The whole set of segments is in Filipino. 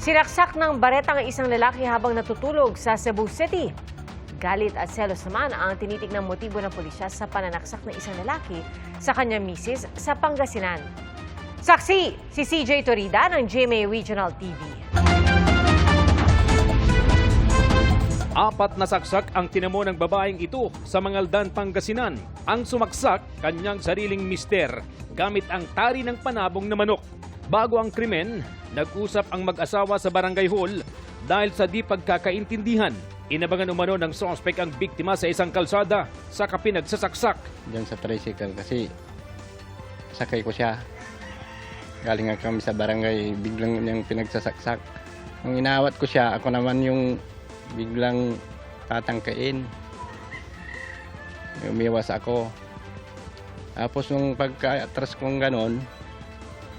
Sinaksak ng bareta ang isang lalaki habang natutulog sa Cebu City. Galit at selos naman ang tinitignang motibo ng pulisya sa pananaksak ng isang lalaki sa kanyang misis sa Pangasinan. Saksi, si CJ Torida ng GMA Regional TV. Apat na saksak ang tinamo ng babaeng ito sa Mangaldan, Pangasinan. Ang sumaksak, kanyang sariling mister, gamit ang tari ng panabong na manok. Bago ang krimen, nag-usap ang mag-asawa sa barangay hall dahil sa di pagkakaintindihan. Inabangan umano ng suspect ang biktima sa isang kalsada sa kapinagsasaksak. Diyan sa tricycle kasi sakay ko siya. Galing nga kami sa barangay, biglang niyang pinagsasaksak. Nung inawat ko siya, ako naman yung biglang tatangkain. Umiwas ako. Tapos nung pagka-atras kong ganon,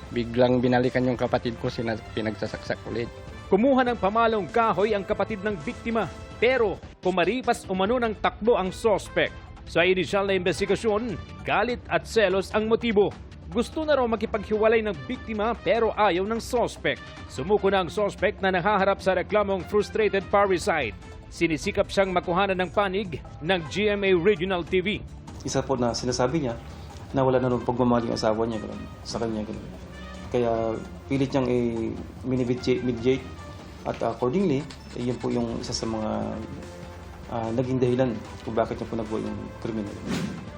biglang binalikan yung kapatid ko, pinagsasaksak ulit. Kumuha ng pamalong kahoy ang kapatid ng biktima, pero kumaripas umano ng takbo ang suspect. Sa inisyal na investigasyon, galit at selos ang motibo. Gusto na raw makipaghiwalay ng biktima pero ayaw ng suspect. Sumuko na ang suspect na nahaharap sa reklamong frustrated parricide. Sinisikap siyang makuhanan ng panig ng GMA Regional TV. Isa po na sinasabi niya na wala na rin pagmamahal yung asawa niya sa kanya. Kaya pilit niyang mediate at accordingly, yun po yung isa sa mga naging dahilan kung bakit niya po nagawa yung kriminal.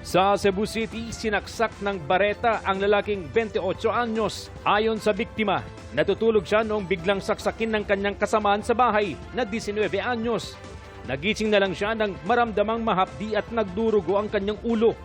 Sa Cebu City, sinaksak ng bareta ang lalaking 28 anyos. Ayon sa biktima, natutulog siya noong biglang saksakin ng kanyang kasamaan sa bahay na 19 anyos. Nagising na lang siya nang maramdamang mahapdi at nagdurugo ang kanyang ulo.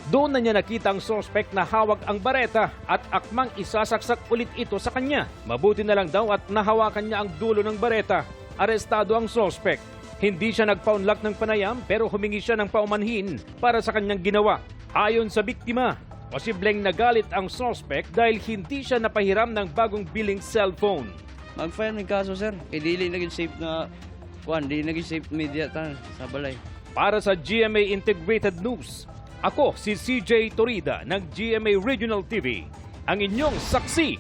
Doon na niya nakita ang suspect na hawak ang bareta at akmang isasaksak ulit ito sa kanya. Mabuti na lang daw at nahawakan niya ang dulo ng bareta. Arestado ang suspect. Hindi siya nagpaunlak ng panayam pero humingi siya ng paumanhin para sa kanyang ginawa. Ayon sa biktima, posibleng nagalit ang suspect dahil hindi siya napahiram ng bagong biling cellphone. Mag-file may kaso, sir. Dili naging safe na di naging safe media sa balay. Para sa GMA Integrated News, ako si CJ Torida ng GMA Regional TV, ang inyong saksi.